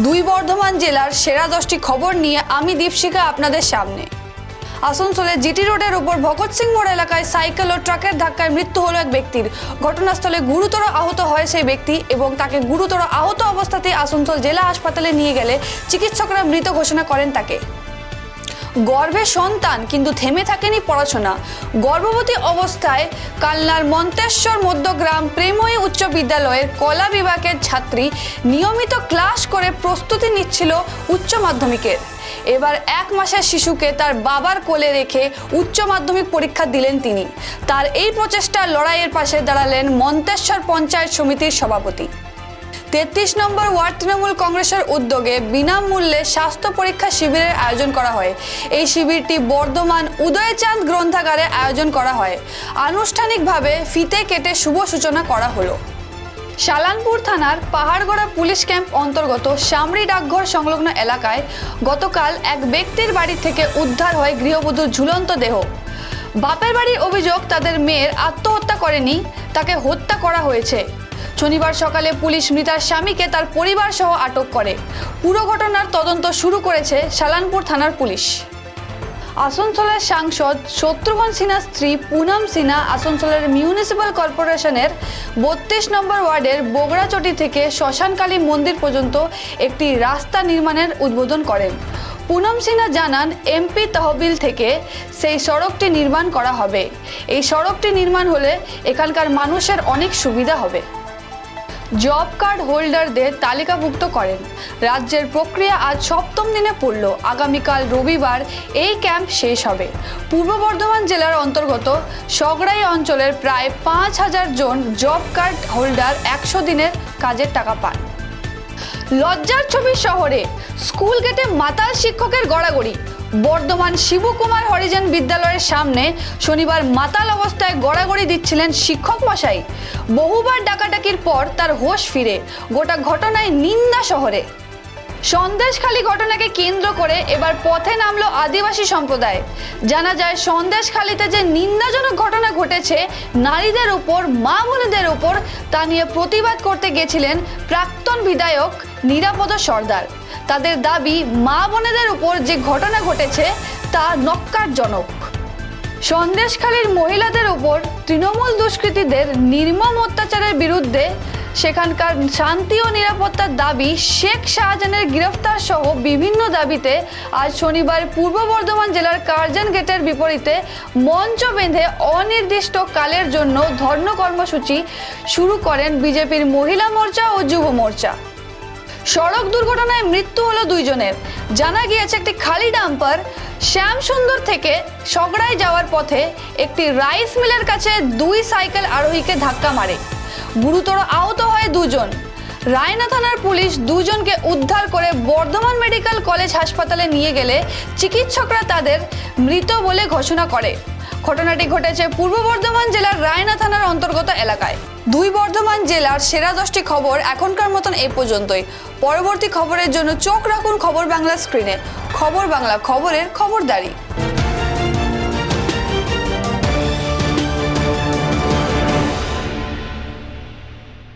দুই বর্ধমান জেলার সেরা 10টি খবর নিয়ে আমি দীপশিখা আপনাদের সামনে। আসানসোলের জিটি রোডের উপর ভগৎ সিং মোড় এলাকায় সাইকেল ও ট্রাকের ধাক্কায় মৃত্যু হলো এক ব্যক্তির। ঘটনাস্থলে গুরুতর আহত হয় সেই ব্যক্তি এবং তাকে গুরুতর আহত অবস্থাতেই আসানসোল জেলা হাসপাতালে নিয়ে গেলে চিকিৎসকরা মৃত ঘোষণা করেন তাকে। গর্ভে সন্তান কিন্তু থেমে থাকেনি পড়াশোনা। গর্ভবতী অবস্থায় কালনার মন্তেশ্বর মধ্যগ্রাম প্রেময়ী উচ্চ বিদ্যালয়ের কলা বিভাগের ছাত্রী নিয়মিত ক্লাস করে প্রস্তুতি নিচ্ছিল উচ্চ মাধ্যমিকের। এবার 1 মাসের শিশুকে তার বাবার কোলে রেখে উচ্চ মাধ্যমিক পরীক্ষা দিলেন তিনি। তার এই প্রচেষ্টার লড়াইয়ের পাশে দাঁড়ালেন মন্তেশ্বর পঞ্চায়েত সমিতির সভাপতি। 33 নম্বর ওয়ার্ড তৃণমূল কংগ্রেসের উদ্যোগে বিনামূল্যে স্বাস্থ্য পরীক্ষা শিবিরের আয়োজন করা হয়। এই শিবিরটি বর্ধমান উদয়চাঁদ গ্রন্থাগারে আয়োজন করা হয়। আনুষ্ঠানিকভাবে ফিতে কেটে শুভ সূচনা করা হলো। শালানপুর থানার পাহাড়গড়া পুলিশ ক্যাম্প অন্তর্গত সামরি ডাকঘর সংলগ্ন এলাকায় গতকাল এক ব্যক্তির বাড়ি থেকে উদ্ধার হয় গৃহবধূর ঝুলন্ত দেহ। বাপের বাড়ির অভিযোগ তাদের মেয়ের আত্মহত্যা করেনি, তাকে হত্যা করা হয়েছে। শনিবার সকালে পুলিশ মৃতার স্বামীকে তার পরিবার সহ আটক করে। পুরো ঘটনার তদন্ত শুরু করেছে শালানপুর থানার পুলিশ। আসানসোলের সাংসদ শত্রুঘ্ন সিনহার স্ত্রী পুনম সিনহা আসানসোলের মিউনিসিপ্যাল কর্পোরেশনের 32 নম্বর ওয়ার্ডের বগড়াচটি থেকে শ্মশানকালী মন্দির পর্যন্ত একটি রাস্তা নির্মাণের উদ্বোধন করেন। পুনম সিনহা জানান, এমপি তহবিল থেকে সেই সড়কটি নির্মাণ করা হবে। এই সড়কটি নির্মাণ হলে এখানকার মানুষের অনেক সুবিধা হবে। জব কার্ড হোল্ডারদের তালিকাভুক্ত করেন। রাজ্যের প্রক্রিয়া আজ 7ম দিনে পড়ল। আগামীকাল রবিবার এই ক্যাম্প শেষ হবে। পূর্ব বর্ধমান জেলার অন্তর্গত সগড়াই অঞ্চলের প্রায় 5000 জন জব কার্ড হোল্ডার 100 দিনের কাজের টাকা পান। লজ্জার ছবি শহরে স্কুল গেটে মাতাল শিক্ষকের গড়াগড়ি। বর্ধমান শিবু কুমার হরিজন বিদ্যালয়ের সামনে শনিবার মাতাল অবস্থায় গড়াগড়ি দিচ্ছিলেন শিক্ষক মশাই। বহুবার ডাকাডাকির পর তার হোশ ফিরে। গোটা ঘটনায় নিন্দা শহরে। সন্দেশখালী ঘটনাকে কেন্দ্র করে এবার পথে নামলো আদিবাসী সম্প্রদায়। জানা যায়, সন্দেশখালীতে যে নিন্দাজনক ঘটনা ঘটেছে নারীদের উপর, মা বোনেদের উপর, তা নিয়ে প্রতিবাদ করতে গেছিলেন প্রাক্তন বিধায়ক নিরাপদ সর্দার। তাদের দাবি, মা বোনেদের উপর যে ঘটনা ঘটেছে তা নক্কারজনক। সন্দেশখালীর মহিলাদের উপর তৃণমূল দুষ্কৃতীদের নির্মম অত্যাচারের বিরুদ্ধে সেখানকার শান্তি ও নিরাপত্তার দাবি, শেখ শাহজাহানের গ্রেফতার সহ বিভিন্ন দাবিতে আজ শনিবার পূর্ব বর্ধমান জেলার কার্জন গেটের বিপরীতে মঞ্চ বেঁধে অনির্দিষ্ট কালের জন্য ধর্ম কর্মসূচি শুরু করেন বিজেপির মহিলা মোর্চা ও যুব মোর্চা। সড়ক দুর্ঘটনায় মৃত্যু হলো 2 জনের। জানা গিয়েছে, একটি খালি ডাম্পার শ্যামসুন্দর থেকে সগড়াই যাওয়ার পথে একটি রাইস মিলের কাছে 2 সাইকেল আরোহীকে ধাক্কা মারে। গুরুতর আহত হয় 2 জন। রায়না থানার পুলিশ 2 জনকে উদ্ধার করে বর্ধমান মেডিকেল কলেজ হাসপাতালে নিয়ে গেলে চিকিৎসকরা তাদের মৃত বলে ঘোষণা করে। ঘটনাটি ঘটেছে পূর্ব বর্ধমান জেলার রায়না থানার অন্তর্গত এলাকায়। দুই বর্ধমান জেলার সেরা 10টি খবর এখনকার মতন এই পর্যন্তই। পরবর্তী খবরের জন্য চোখ রাখুন খবর বাংলা স্ক্রিনে। খবর বাংলা, খবরের খবরদারি।